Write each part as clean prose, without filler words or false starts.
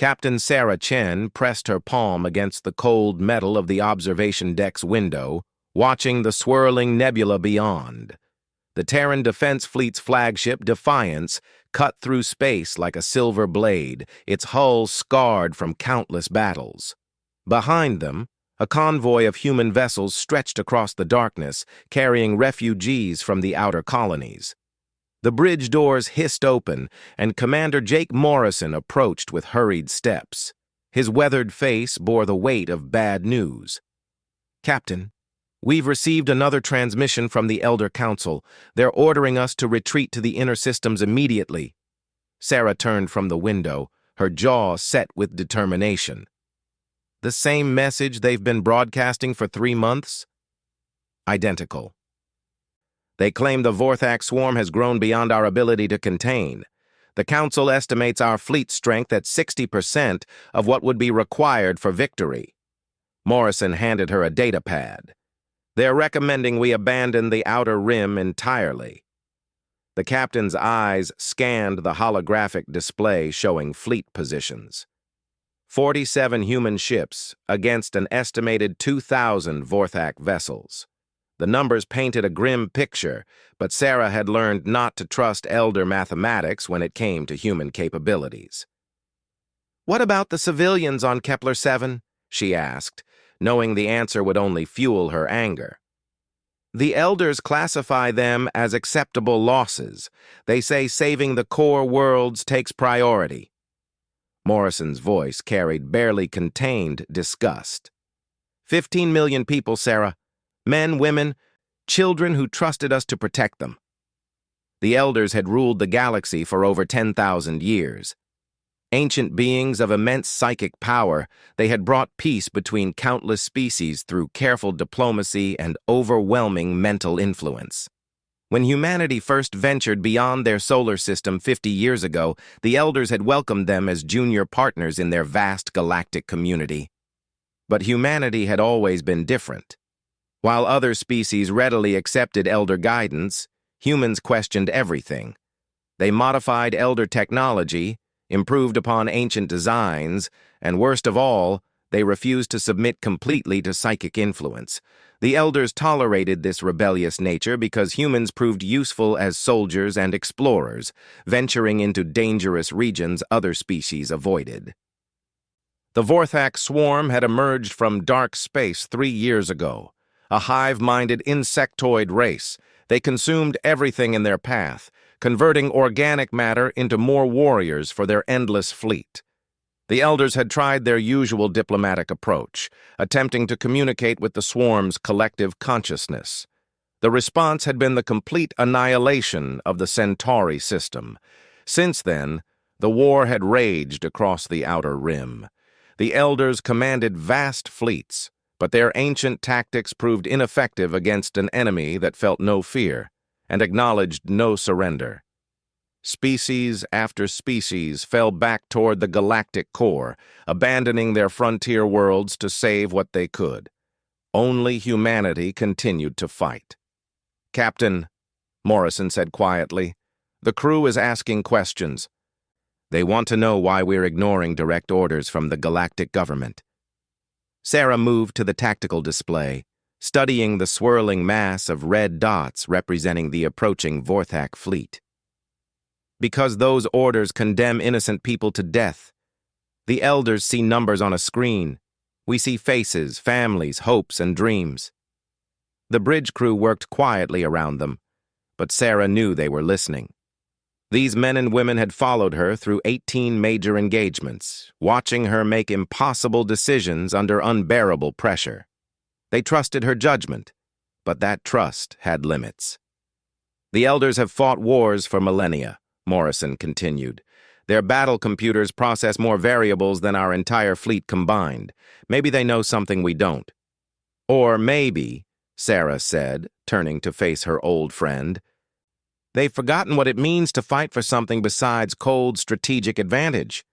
Captain Sarah Chen pressed her palm against the cold metal of the observation deck's window, watching the swirling nebula beyond. The Terran Defense Fleet's flagship, Defiance, cut through space like a silver blade, its hull scarred from countless battles. Behind them, a convoy of human vessels stretched across the darkness, carrying refugees from the outer colonies. The bridge doors hissed open, and Commander Jake Morrison approached with hurried steps. His weathered face bore the weight of bad news. "Captain, we've received another transmission from the Elder Council. They're ordering us to retreat to the inner systems immediately." Sarah turned from the window, her jaw set with determination. "The same message they've been broadcasting for 3 months?" "Identical. They claim the Vorthak swarm has grown beyond our ability to contain. The Council estimates our fleet strength at 60% of what would be required for victory." Morrison handed her a data pad. "They're recommending we abandon the outer rim entirely." The captain's eyes scanned the holographic display showing fleet positions. 47 human ships against an estimated 2,000 Vorthak vessels. The numbers painted a grim picture, but Sarah had learned not to trust Elder mathematics when it came to human capabilities. "What about the civilians on Kepler 7? She asked, knowing the answer would only fuel her anger. "The Elders classify them as acceptable losses. They say saving the core worlds takes priority." Morrison's voice carried barely contained disgust. 15 million people, Sarah. Men, women, children who trusted us to protect them. The Elders had ruled the galaxy for over 10,000 years. Ancient beings of immense psychic power, they had brought peace between countless species through careful diplomacy and overwhelming mental influence. When humanity first ventured beyond their solar system 50 years ago, the Elders had welcomed them as junior partners in their vast galactic community. But humanity had always been different. While other species readily accepted Elder guidance, humans questioned everything. They modified Elder technology, improved upon ancient designs, and worst of all, they refused to submit completely to psychic influence. The Elders tolerated this rebellious nature because humans proved useful as soldiers and explorers, venturing into dangerous regions other species avoided. The Vorthak swarm had emerged from dark space 3 years ago. A hive-minded insectoid race, they consumed everything in their path, converting organic matter into more warriors for their endless fleet. The Elders had tried their usual diplomatic approach, attempting to communicate with the swarm's collective consciousness. The response had been the complete annihilation of the Centauri system. Since then, the war had raged across the outer rim. The Elders commanded vast fleets, but their ancient tactics proved ineffective against an enemy that felt no fear and acknowledged no surrender. Species after species fell back toward the galactic core, abandoning their frontier worlds to save what they could. Only humanity continued to fight. "Captain," Morrison said quietly, "the crew is asking questions. They want to know why we're ignoring direct orders from the galactic government." Sarah moved to the tactical display, studying the swirling mass of red dots representing the approaching Vorthak fleet. "Because those orders condemn innocent people to death. The Elders see numbers on a screen. We see faces, families, hopes, and dreams." The bridge crew worked quietly around them, but Sarah knew they were listening. These men and women had followed her through 18 major engagements, watching her make impossible decisions under unbearable pressure. They trusted her judgment, but that trust had limits. "The Elders have fought wars for millennia," Morrison continued. "Their battle computers process more variables than our entire fleet combined. Maybe they know something we don't." "Or maybe," Sarah said, turning to face her old friend, "they've forgotten what it means to fight for something besides cold strategic advantage."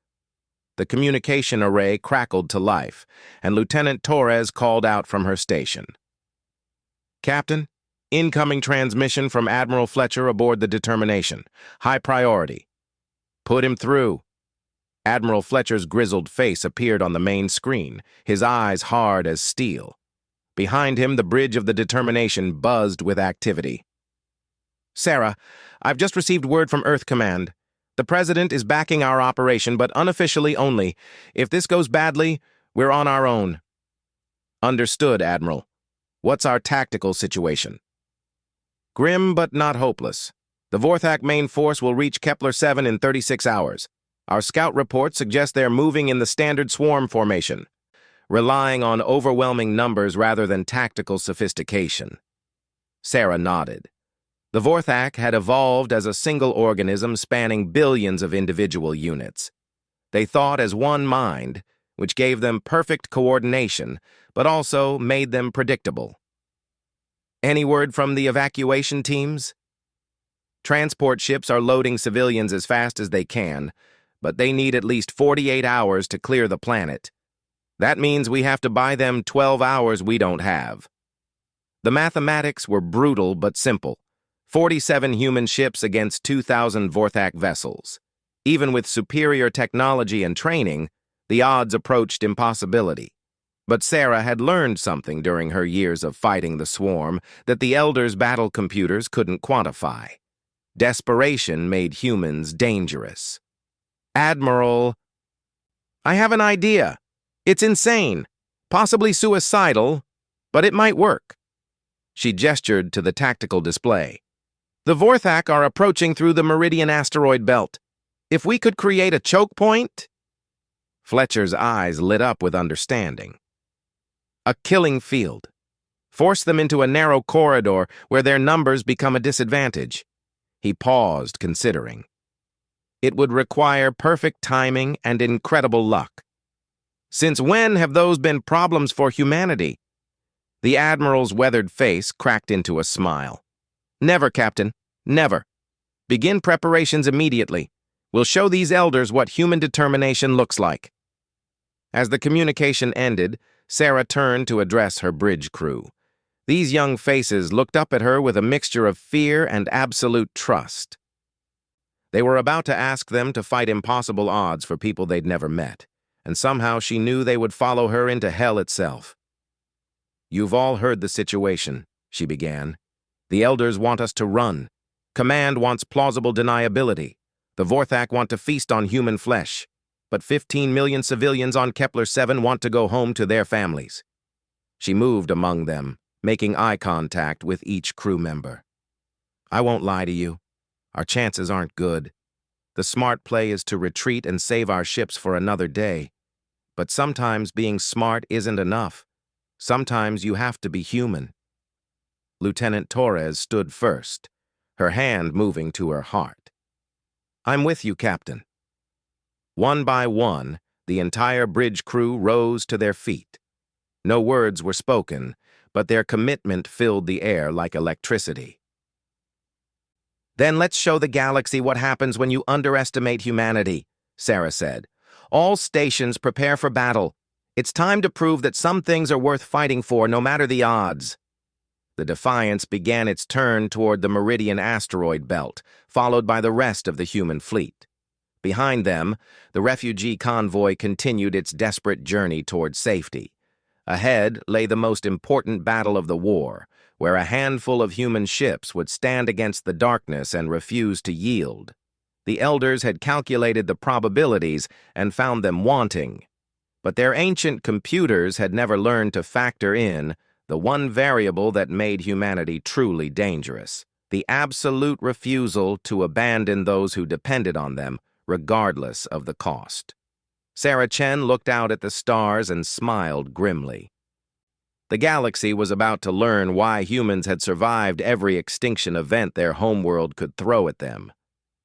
The communication array crackled to life, and Lieutenant Torres called out from her station. "Captain, incoming transmission from Admiral Fletcher aboard the Determination. High priority." "Put him through." Admiral Fletcher's grizzled face appeared on the main screen, his eyes hard as steel. Behind him, the bridge of the Determination buzzed with activity. Sarah, I've just received word from Earth Command. The President is backing our operation, but unofficially only. If this goes badly, we're on our own. Understood, Admiral. What's our tactical situation? Grim but not hopeless. The Vorthak main force will reach Kepler-7 in 36 hours. Our scout reports suggest they're moving in the standard swarm formation, relying on overwhelming numbers rather than tactical sophistication. Sarah nodded. The Vorthak had evolved as a single organism spanning billions of individual units. They thought as one mind, which gave them perfect coordination, but also made them predictable. Any word from the evacuation teams? Transport ships are loading civilians as fast as they can, but they need at least 48 hours to clear the planet. That means we have to buy them 12 hours we don't have. The mathematics were brutal but simple. 47 human ships against 2,000 Vorthak vessels. Even with superior technology and training, the odds approached impossibility. But Sarah had learned something during her years of fighting the swarm that the Elders' battle computers couldn't quantify. Desperation made humans dangerous. Admiral, I have an idea. It's insane, possibly suicidal, but it might work. She gestured to the tactical display. The Vorthak are approaching through the Meridian asteroid belt. If we could create a choke point... Fletcher's eyes lit up with understanding. A killing field. Force them into a narrow corridor where their numbers become a disadvantage. He paused, considering. It would require perfect timing and incredible luck. Since when have those been problems for humanity? The Admiral's weathered face cracked into a smile. Never, Captain. Never. Begin preparations immediately. We'll show these Elders what human determination looks like. As the communication ended, Sarah turned to address her bridge crew. These young faces looked up at her with a mixture of fear and absolute trust. They were about to ask them to fight impossible odds for people they'd never met, and somehow she knew they would follow her into hell itself. You've all heard the situation, she began. The Elders want us to run. Command wants plausible deniability. The Vorthak want to feast on human flesh. But 15 million civilians on Kepler-7 want to go home to their families. She moved among them, making eye contact with each crew member. I won't lie to you. Our chances aren't good. The smart play is to retreat and save our ships for another day. But sometimes being smart isn't enough. Sometimes you have to be human. Lieutenant Torres stood first, her hand moving to her heart. I'm with you, Captain. One by one, the entire bridge crew rose to their feet. No words were spoken, but their commitment filled the air like electricity. Then let's show the galaxy what happens when you underestimate humanity, Sarah said. All stations prepare for battle. It's time to prove that some things are worth fighting for, no matter the odds. The Defiance began its turn toward the Meridian asteroid belt, followed by the rest of the human fleet. Behind them, the refugee convoy continued its desperate journey toward safety. Ahead lay the most important battle of the war, where a handful of human ships would stand against the darkness and refuse to yield. The Elders had calculated the probabilities and found them wanting. But their ancient computers had never learned to factor in the one variable that made humanity truly dangerous: the absolute refusal to abandon those who depended on them, regardless of the cost. Sarah Chen looked out at the stars and smiled grimly. The galaxy was about to learn why humans had survived every extinction event their homeworld could throw at them.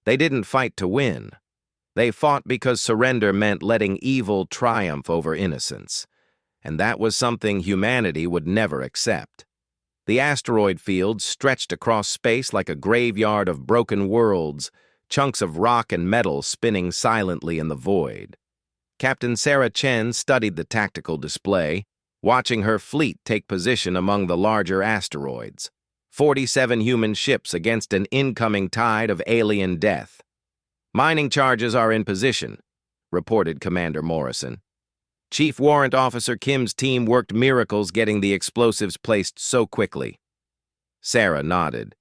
They didn't fight to win. They fought because surrender meant letting evil triumph over innocence. And that was something humanity would never accept. The asteroid field stretched across space like a graveyard of broken worlds, chunks of rock and metal spinning silently in the void. Captain Sarah Chen studied the tactical display, watching her fleet take position among the larger asteroids. 47 human ships against an incoming tide of alien death. Mining charges are in position. reported Commander Morrison. Chief Warrant Officer Kim's team worked miracles getting the explosives placed so quickly. Sarah nodded,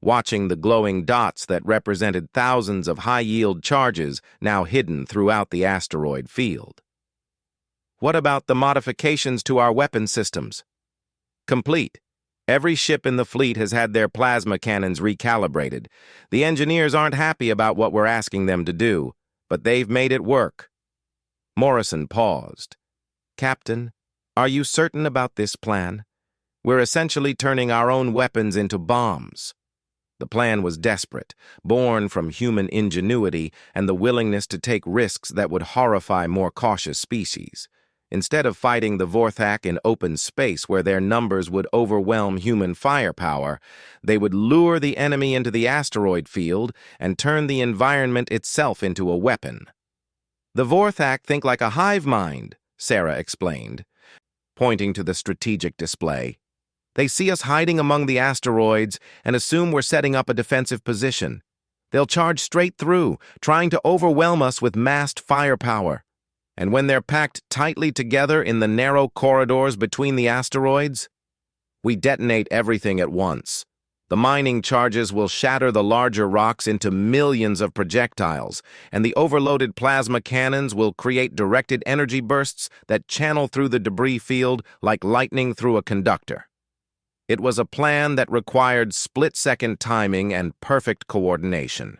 watching the glowing dots that represented thousands of high-yield charges now hidden throughout the asteroid field. What about the modifications to our weapon systems? Complete. Every ship in the fleet has had their plasma cannons recalibrated. The engineers aren't happy about what we're asking them to do, but they've made it work. Morrison paused. Captain, are you certain about this plan? We're essentially turning our own weapons into bombs. The plan was desperate, born from human ingenuity and the willingness to take risks that would horrify more cautious species. Instead of fighting the Vorthak in open space where their numbers would overwhelm human firepower, they would lure the enemy into the asteroid field and turn the environment itself into a weapon. The Vorthak think like a hive mind, Sarah explained, pointing to the strategic display. They see us hiding among the asteroids and assume we're setting up a defensive position. They'll charge straight through, trying to overwhelm us with massed firepower. And when they're packed tightly together in the narrow corridors between the asteroids, we detonate everything at once. The mining charges will shatter the larger rocks into millions of projectiles, and the overloaded plasma cannons will create directed energy bursts that channel through the debris field like lightning through a conductor. It was a plan that required split-second timing and perfect coordination.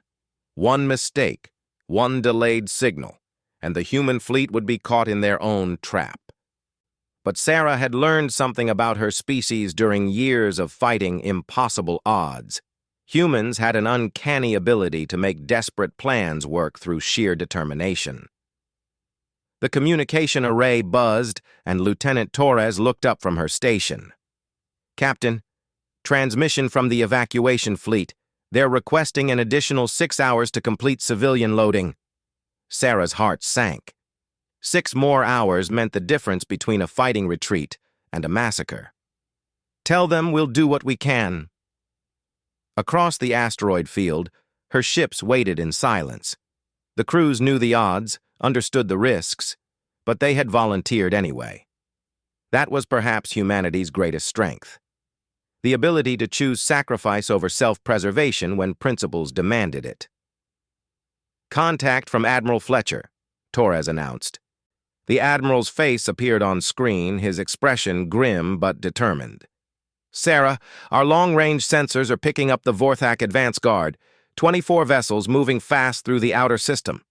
One mistake, one delayed signal, and the human fleet would be caught in their own trap. But Sarah had learned something about her species during years of fighting impossible odds. Humans had an uncanny ability to make desperate plans work through sheer determination. The communication array buzzed, and Lieutenant Torres looked up from her station. Captain, transmission from the evacuation fleet. They're requesting an additional 6 hours to complete civilian loading. Sarah's heart sank. 6 more hours meant the difference between a fighting retreat and a massacre. Tell them we'll do what we can. Across the asteroid field, her ships waited in silence. The crews knew the odds, understood the risks, but they had volunteered anyway. That was perhaps humanity's greatest strength. The ability to choose sacrifice over self-preservation when principles demanded it. Contact from Admiral Fletcher, Torres announced. The Admiral's face appeared on screen, his expression grim but determined. Sarah, our long-range sensors are picking up the Vorthak advance guard. 24 vessels moving fast through the outer system.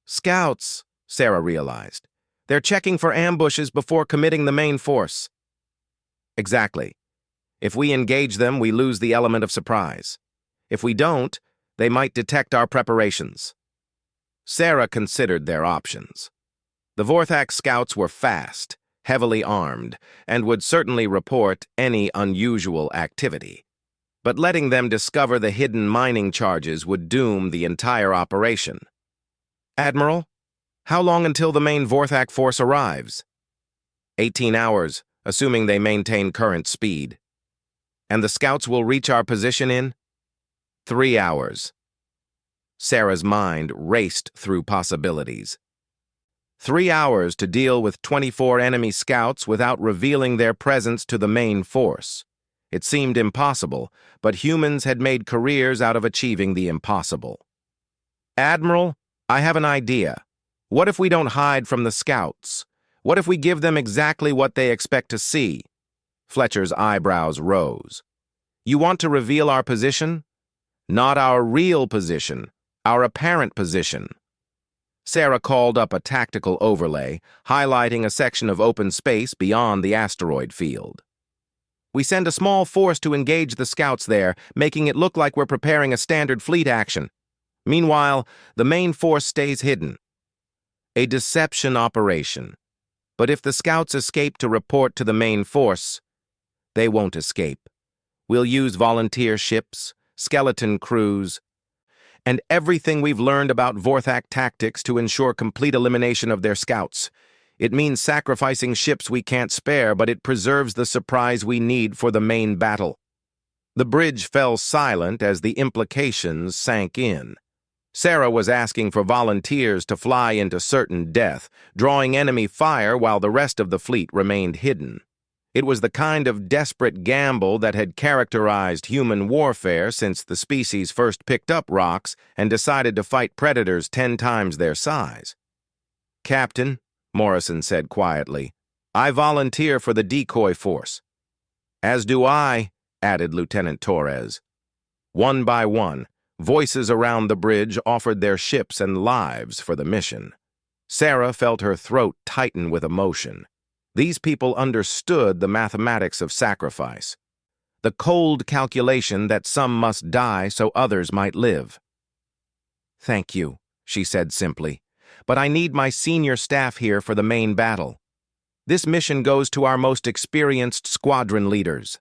Scouts, Sarah realized. They're checking for ambushes before committing the main force. Exactly. If we engage them, we lose the element of surprise. If we don't, they might detect our preparations. Sarah considered their options. The Vorthak scouts were fast, heavily armed, and would certainly report any unusual activity. But letting them discover the hidden mining charges would doom the entire operation. Admiral, how long until the main Vorthak force arrives? 18 hours, assuming they maintain current speed. And the scouts will reach our position in 3 hours. Sarah's mind raced through possibilities. 3 hours to deal with 24 enemy scouts without revealing their presence to the main force. It seemed impossible, but humans had made careers out of achieving the impossible. Admiral, I have an idea. What if we don't hide from the scouts? What if we give them exactly what they expect to see? Fletcher's eyebrows rose. You want to reveal our position? Not our real position, our apparent position. Sarah called up a tactical overlay, highlighting a section of open space beyond the asteroid field. We send a small force to engage the scouts there, making it look like we're preparing a standard fleet action. Meanwhile, the main force stays hidden. A deception operation. But if the scouts escape to report to the main force, they won't escape. We'll use volunteer ships, skeleton crews, and everything we've learned about Vorthak tactics to ensure complete elimination of their scouts. It means sacrificing ships we can't spare, but it preserves the surprise we need for the main battle. The bridge fell silent as the implications sank in. Sarah was asking for volunteers to fly into certain death, drawing enemy fire while the rest of the fleet remained hidden. It was the kind of desperate gamble that had characterized human warfare since the species first picked up rocks and decided to fight predators 10 times their size. "Captain," Morrison said quietly, "I volunteer for the decoy force." "As do I," added Lieutenant Torres. One by one, voices around the bridge offered their ships and lives for the mission. Sarah felt her throat tighten with emotion. These people understood the mathematics of sacrifice, the cold calculation that some must die so others might live. "Thank you," she said simply, "but I need my senior staff here for the main battle. This mission goes to our most experienced squadron leaders."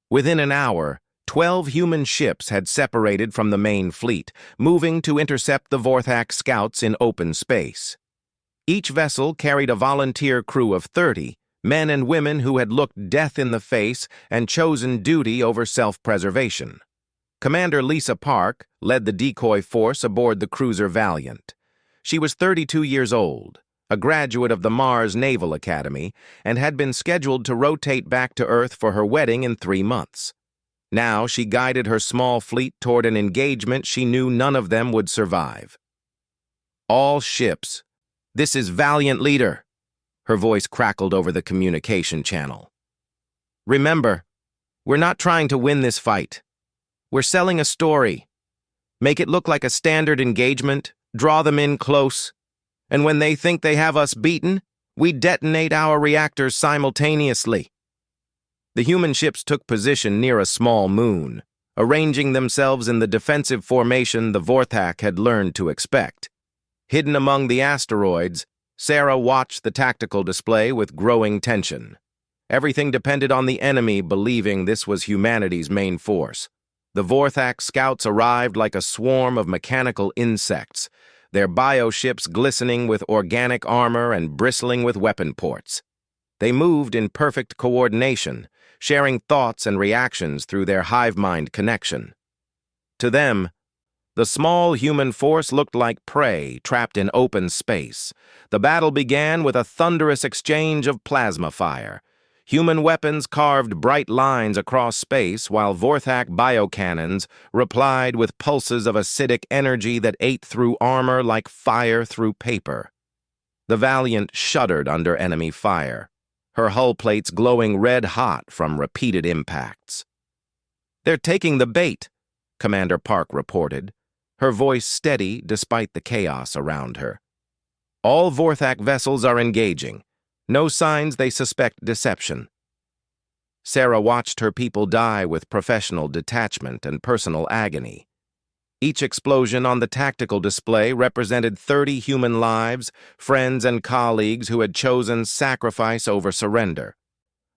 Within an hour, 12 human ships had separated from the main fleet, moving to intercept the Vorthak scouts in open space. Each vessel carried a volunteer crew of 30, men and women who had looked death in the face and chosen duty over self-preservation. Commander Lisa Park led the decoy force aboard the cruiser Valiant. She was 32 years old, a graduate of the Mars Naval Academy, and had been scheduled to rotate back to Earth for her wedding in 3 months. Now she guided her small fleet toward an engagement she knew none of them would survive. "All ships. This is Valiant Leader." Her voice crackled over the communication channel. "Remember, we're not trying to win this fight. We're selling a story. Make it look like a standard engagement, draw them in close, and when they think they have us beaten, we detonate our reactors simultaneously." The human ships took position near a small moon, arranging themselves in the defensive formation the Vorthak had learned to expect. Hidden among the asteroids, Sarah watched the tactical display with growing tension. Everything depended on the enemy believing this was humanity's main force. The Vorthak scouts arrived like a swarm of mechanical insects, their bioships glistening with organic armor and bristling with weapon ports. They moved in perfect coordination, sharing thoughts and reactions through their hive-mind connection. To them, the small human force looked like prey trapped in open space. The battle began with a thunderous exchange of plasma fire. Human weapons carved bright lines across space, while Vorthak biocannons replied with pulses of acidic energy that ate through armor like fire through paper. The Valiant shuddered under enemy fire, her hull plates glowing red-hot from repeated impacts. "They're taking the bait," Commander Park reported, her voice steady despite the chaos around her. "All Vorthak vessels are engaging. No signs they suspect deception." Sarah watched her people die with professional detachment and personal agony. Each explosion on the tactical display represented 30 human lives, friends and colleagues who had chosen sacrifice over surrender.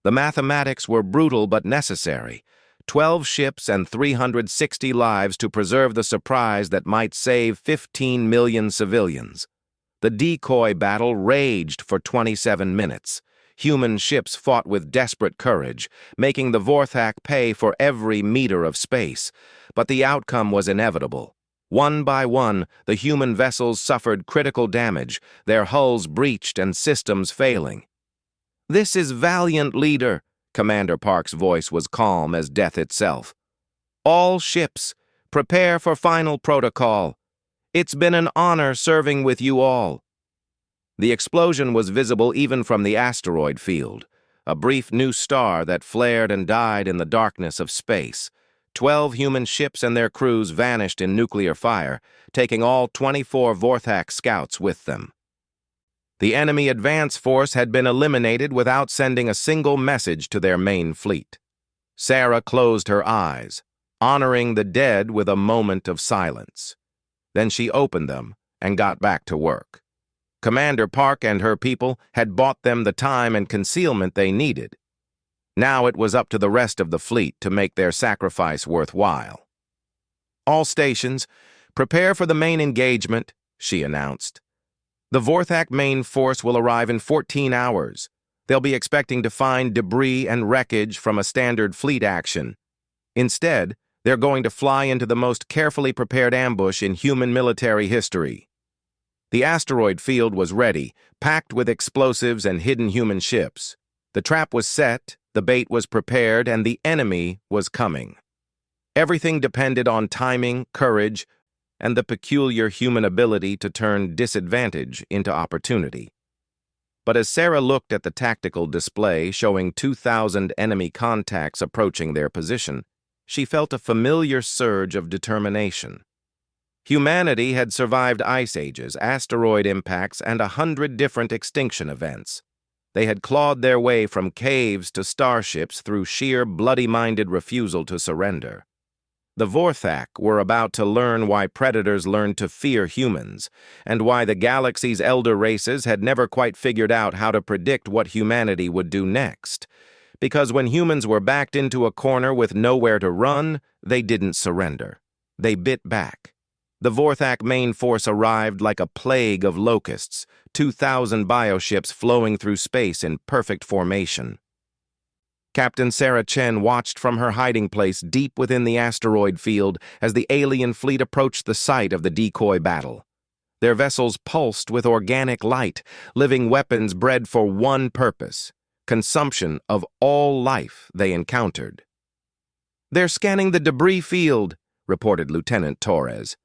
The mathematics were brutal but necessary. 12 ships and 360 lives to preserve the surprise that might save 15 million civilians. The decoy battle raged for 27 minutes. Human ships fought with desperate courage, making the Vorthak pay for every meter of space. But the outcome was inevitable. One by one, the human vessels suffered critical damage, their hulls breached and systems failing. "This is Valiant Leader," Commander Park's voice was calm as death itself. "All ships, prepare for final protocol. It's been an honor serving with you all." The explosion was visible even from the asteroid field, a brief new star that flared and died in the darkness of space. 12 human ships and their crews vanished in nuclear fire, taking all 24 Vorthak scouts with them. The enemy advance force had been eliminated without sending a single message to their main fleet. Sarah closed her eyes, honoring the dead with a moment of silence. Then she opened them and got back to work. Commander Park and her people had bought them the time and concealment they needed. Now it was up to the rest of the fleet to make their sacrifice worthwhile. "All stations, prepare for the main engagement," she announced. "The Vorthak main force will arrive in 14 hours. They'll be expecting to find debris and wreckage from a standard fleet action. Instead, They're going to fly into the most carefully prepared ambush in human military history. The asteroid field was ready, packed with explosives and hidden human ships. The trap was set, the bait was prepared, and the enemy was coming. Everything depended on timing, courage, and the peculiar human ability to turn disadvantage into opportunity. But as Sarah looked at the tactical display showing 2,000 enemy contacts approaching their position, she felt a familiar surge of determination. Humanity had survived ice ages, asteroid impacts, and 100 different extinction events. They had clawed their way from caves to starships through sheer bloody-minded refusal to surrender. The Vorthak were about to learn why predators learned to fear humans, and why the galaxy's elder races had never quite figured out how to predict what humanity would do next. Because when humans were backed into a corner with nowhere to run, they didn't surrender. They bit back. The Vorthak main force arrived like a plague of locusts, 2,000 bioships flowing through space in perfect formation. Captain Sarah Chen watched from her hiding place deep within the asteroid field as the alien fleet approached the site of the decoy battle. Their vessels pulsed with organic light, living weapons bred for one purpose: consumption of all life they encountered. "They're scanning the debris field," reported Lieutenant Torres.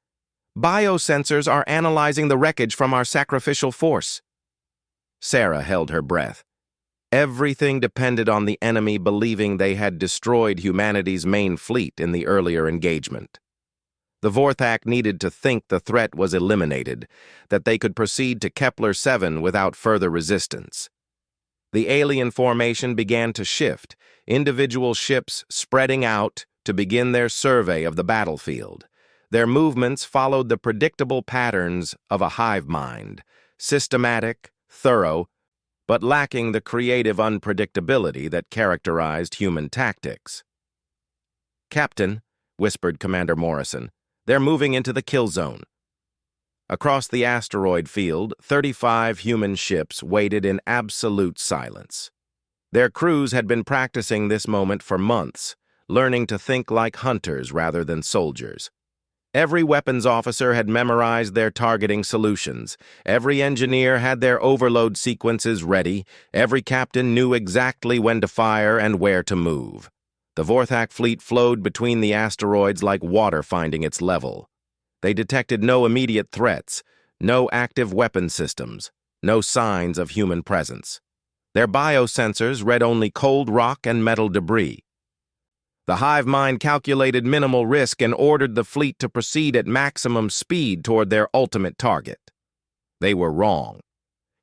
"Biosensors are analyzing the wreckage from our sacrificial force." Sarah held her breath. Everything depended on the enemy believing they had destroyed humanity's main fleet in the earlier engagement. The Vorthak needed to think the threat was eliminated, that they could proceed to Kepler-7 without further resistance. The alien formation began to shift, individual ships spreading out to begin their survey of the battlefield. Their movements followed the predictable patterns of a hive mind, systematic, thorough, but lacking the creative unpredictability that characterized human tactics. "Captain," whispered Commander Morrison, "they're moving into the kill zone." Across the asteroid field, 35 human ships waited in absolute silence. Their crews had been practicing this moment for months, learning to think like hunters rather than soldiers. Every weapons officer had memorized their targeting solutions. Every engineer had their overload sequences ready. Every captain knew exactly when to fire and where to move. The Vorthak fleet flowed between the asteroids like water finding its level. They detected no immediate threats, no active weapon systems, no signs of human presence. Their biosensors read only cold rock and metal debris. The hive mind calculated minimal risk and ordered the fleet to proceed at maximum speed toward their ultimate target. They were wrong.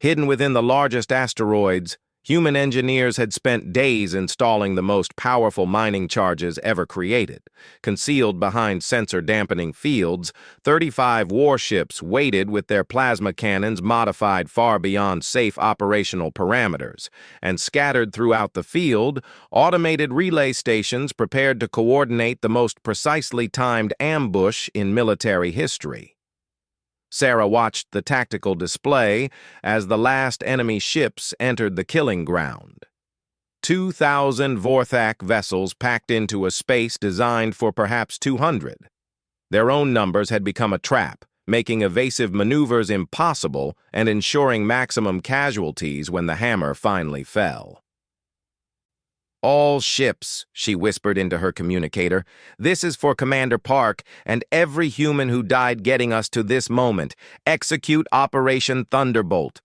Hidden within the largest asteroids, human engineers had spent days installing the most powerful mining charges ever created. Concealed behind sensor-dampening fields, 35 warships waited with their plasma cannons modified far beyond safe operational parameters, and scattered throughout the field, automated relay stations prepared to coordinate the most precisely timed ambush in military history. Sarah watched the tactical display as the last enemy ships entered the killing ground. 2,000 Vorthak vessels packed into a space designed for perhaps 200. Their own numbers had become a trap, making evasive maneuvers impossible and ensuring maximum casualties when the hammer finally fell. "All ships," she whispered into her communicator. "This is for Commander Park and every human who died getting us to this moment. Execute Operation Thunderbolt."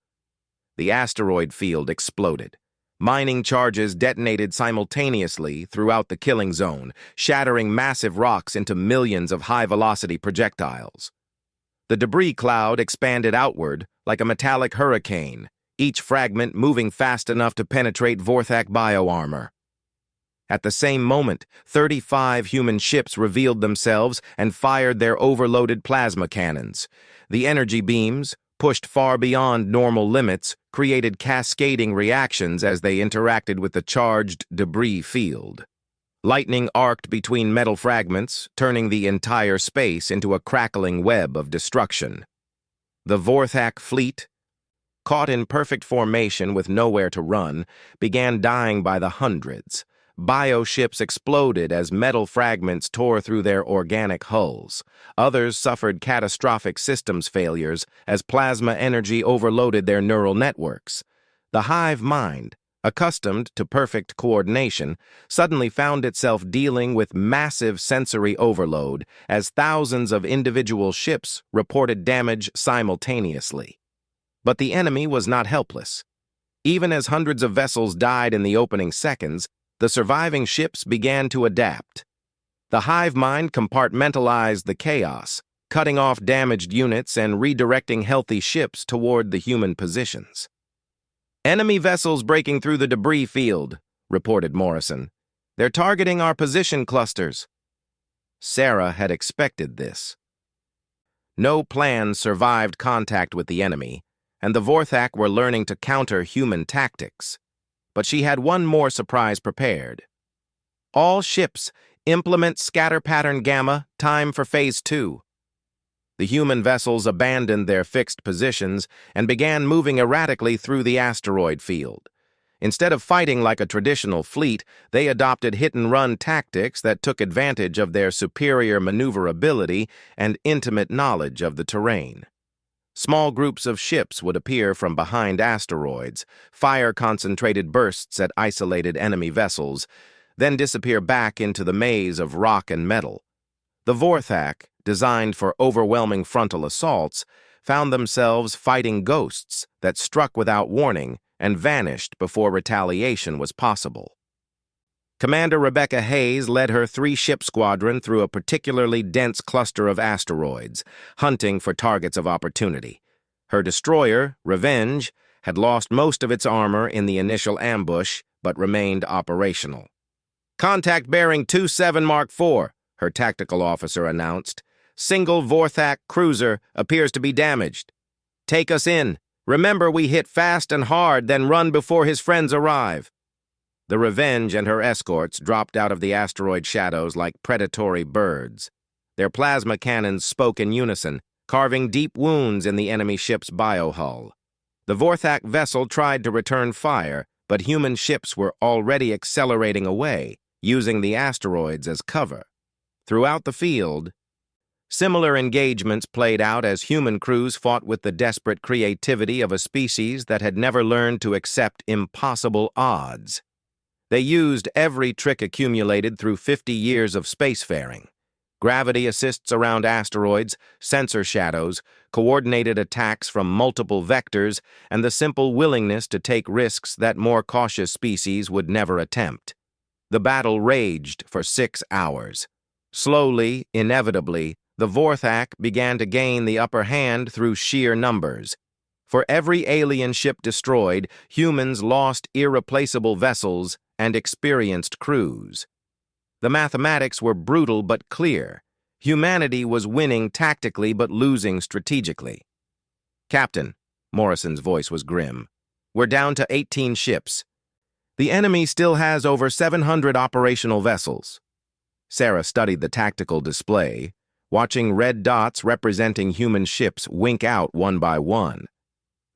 The asteroid field exploded. Mining charges detonated simultaneously throughout the killing zone, shattering massive rocks into millions of high-velocity projectiles. The debris cloud expanded outward like a metallic hurricane, each fragment moving fast enough to penetrate Vorthak bioarmor. At the same moment, 35 human ships revealed themselves and fired their overloaded plasma cannons. The energy beams, pushed far beyond normal limits, created cascading reactions as they interacted with the charged debris field. Lightning arced between metal fragments, turning the entire space into a crackling web of destruction. The Vorthak fleet, caught in perfect formation with nowhere to run, began dying by the hundreds. Bioships exploded as metal fragments tore through their organic hulls. Others suffered catastrophic systems failures as plasma energy overloaded their neural networks. The hive mind, accustomed to perfect coordination, suddenly found itself dealing with massive sensory overload as thousands of individual ships reported damage simultaneously. But the enemy was not helpless. Even as hundreds of vessels died in the opening seconds, the surviving ships began to adapt. The hive mind compartmentalized the chaos, cutting off damaged units and redirecting healthy ships toward the human positions. "Enemy vessels breaking through the debris field," reported Morrison. "They're targeting our position clusters." Sarah had expected this. No plan survived contact with the enemy, and the Vorthak were learning to counter human tactics. But she had one more surprise prepared. "All ships, implement scatter pattern Gamma, time for Phase 2. The human vessels abandoned their fixed positions and began moving erratically through the asteroid field. Instead of fighting like a traditional fleet, they adopted hit-and-run tactics that took advantage of their superior maneuverability and intimate knowledge of the terrain. Small groups of ships would appear from behind asteroids, fire concentrated bursts at isolated enemy vessels, then disappear back into the maze of rock and metal. The Vorthak, designed for overwhelming frontal assaults, found themselves fighting ghosts that struck without warning and vanished before retaliation was possible. Commander Rebecca Hayes led her 3-ship squadron through a particularly dense cluster of asteroids, hunting for targets of opportunity. Her destroyer, Revenge, had lost most of its armor in the initial ambush, but remained operational. "Contact bearing 27 Mark IV, her tactical officer announced. "Single Vorthak cruiser appears to be damaged. Take us in. Remember, we hit fast and hard, then run before his friends arrive." The Revenge and her escorts dropped out of the asteroid shadows like predatory birds. Their plasma cannons spoke in unison, carving deep wounds in the enemy ship's biohull. The Vorthak vessel tried to return fire, but human ships were already accelerating away, using the asteroids as cover. Throughout the field, similar engagements played out as human crews fought with the desperate creativity of a species that had never learned to accept impossible odds. They used every trick accumulated through 50 years of spacefaring. Gravity assists around asteroids, sensor shadows, coordinated attacks from multiple vectors, and the simple willingness to take risks that more cautious species would never attempt. The battle raged for 6 hours. Slowly, inevitably, the Vorthak began to gain the upper hand through sheer numbers. For every alien ship destroyed, humans lost irreplaceable vessels and experienced crews. The mathematics were brutal but clear. Humanity was winning tactically but losing strategically. "Captain," Morrison's voice was grim, "we're down to 18 ships. The enemy still has over 700 operational vessels." Sarah studied the tactical display, watching red dots representing human ships wink out one by one.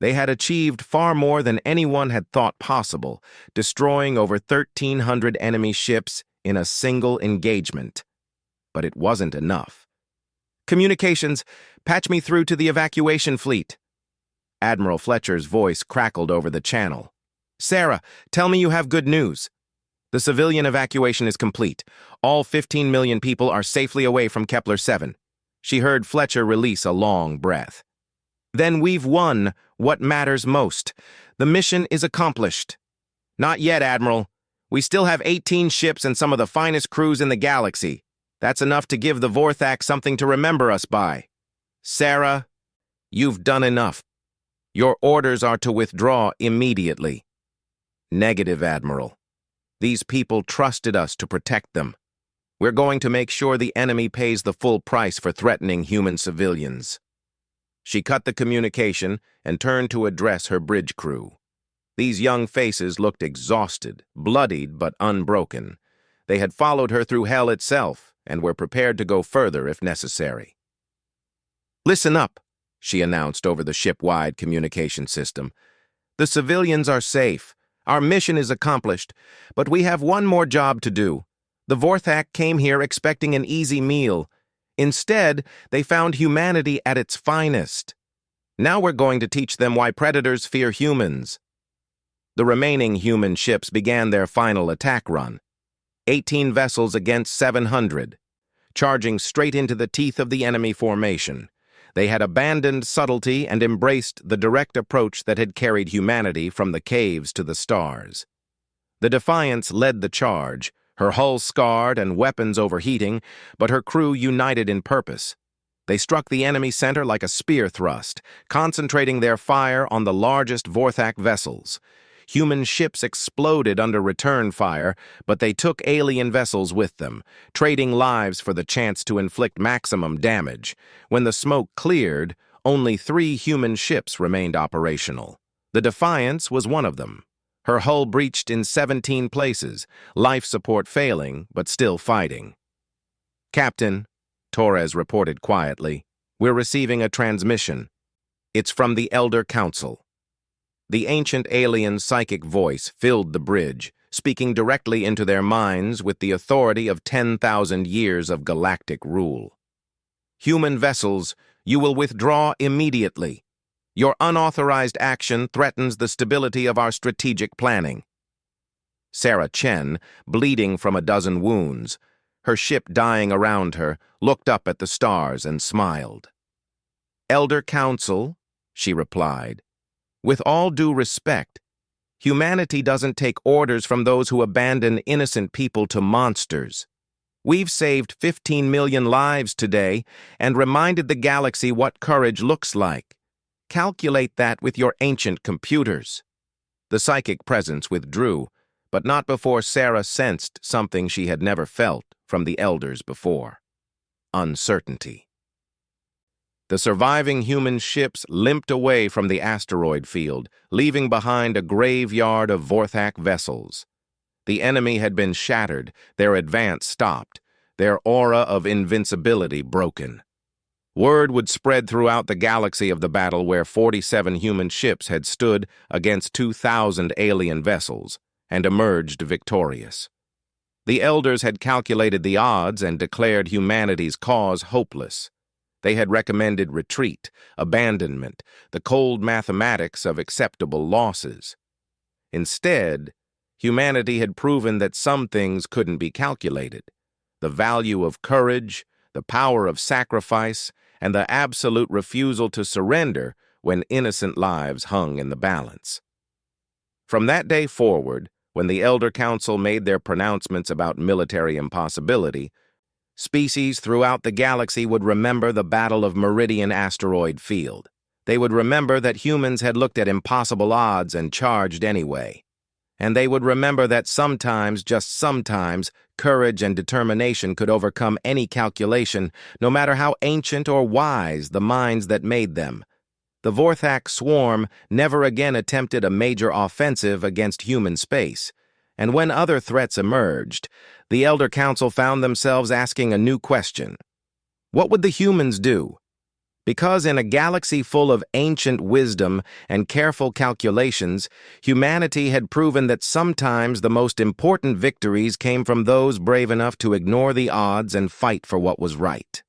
They had achieved far more than anyone had thought possible, destroying over 1,300 enemy ships in a single engagement. But it wasn't enough. "Communications, patch me through to the evacuation fleet." Admiral Fletcher's voice crackled over the channel. "Sarah, tell me you have good news." "The civilian evacuation is complete. All 15 million people are safely away from Kepler-7. She heard Fletcher release a long breath. "Then we've won what matters most. The mission is accomplished." "Not yet, Admiral. We still have 18 ships and some of the finest crews in the galaxy. That's enough to give the Vorthak something to remember us by." "Sarah, you've done enough. Your orders are to withdraw immediately." "Negative, Admiral. These people trusted us to protect them. We're going to make sure the enemy pays the full price for threatening human civilians." She cut the communication and turned to address her bridge crew. These young faces looked exhausted, bloodied but unbroken. They had followed her through hell itself and were prepared to go further if necessary. "Listen up," she announced over the ship-wide communication system. "The civilians are safe. Our mission is accomplished, but we have one more job to do. The Vorthak came here expecting an easy meal. Instead, they found humanity at its finest. Now we're going to teach them why predators fear humans. The remaining human ships began their final attack run. 18 vessels against 700, charging straight into the teeth of the enemy formation. They had abandoned subtlety and embraced the direct approach that had carried humanity from the caves to the stars. The Defiance led the charge, her hull scarred and weapons overheating, but her crew united in purpose. They struck the enemy center like a spear thrust, concentrating their fire on the largest Vorthak vessels. Human ships exploded under return fire, but they took alien vessels with them, trading lives for the chance to inflict maximum damage. When the smoke cleared, only 3 human ships remained operational. The Defiance was one of them. Her hull breached in 17 places, life support failing, but still fighting. "Captain," Torres reported quietly, "we're receiving a transmission. It's from the Elder Council." The ancient alien psychic voice filled the bridge, speaking directly into their minds with the authority of 10,000 years of galactic rule. "Human vessels, you will withdraw immediately. Your unauthorized action threatens the stability of our strategic planning." Sarah Chen, bleeding from a dozen wounds, her ship dying around her, looked up at the stars and smiled. "Elder Council," she replied, "with all due respect, humanity doesn't take orders from those who abandon innocent people to monsters. We've saved 15 million lives today and reminded the galaxy what courage looks like. Calculate that with your ancient computers." The psychic presence withdrew, but not before Sarah sensed something she had never felt from the elders before: uncertainty. The surviving human ships limped away from the asteroid field, leaving behind a graveyard of Vorthak vessels. The enemy had been shattered, their advance stopped, their aura of invincibility broken. Word would spread throughout the galaxy of the battle where 47 human ships had stood against 2,000 alien vessels and emerged victorious. The elders had calculated the odds and declared humanity's cause hopeless. They had recommended retreat, abandonment, the cold mathematics of acceptable losses. Instead, humanity had proven that some things couldn't be calculated: the value of courage, the power of sacrifice, and the absolute refusal to surrender when innocent lives hung in the balance. From that day forward, when the Elder Council made their pronouncements about military impossibility, species throughout the galaxy would remember the Battle of Meridian Asteroid Field. They would remember that humans had looked at impossible odds and charged anyway. And they would remember that sometimes, just sometimes, courage and determination could overcome any calculation, no matter how ancient or wise the minds that made them. The Vorthak swarm never again attempted a major offensive against human space, and when other threats emerged, the Elder Council found themselves asking a new question: what would the humans do? Because in a galaxy full of ancient wisdom and careful calculations, humanity had proven that sometimes the most important victories came from those brave enough to ignore the odds and fight for what was right.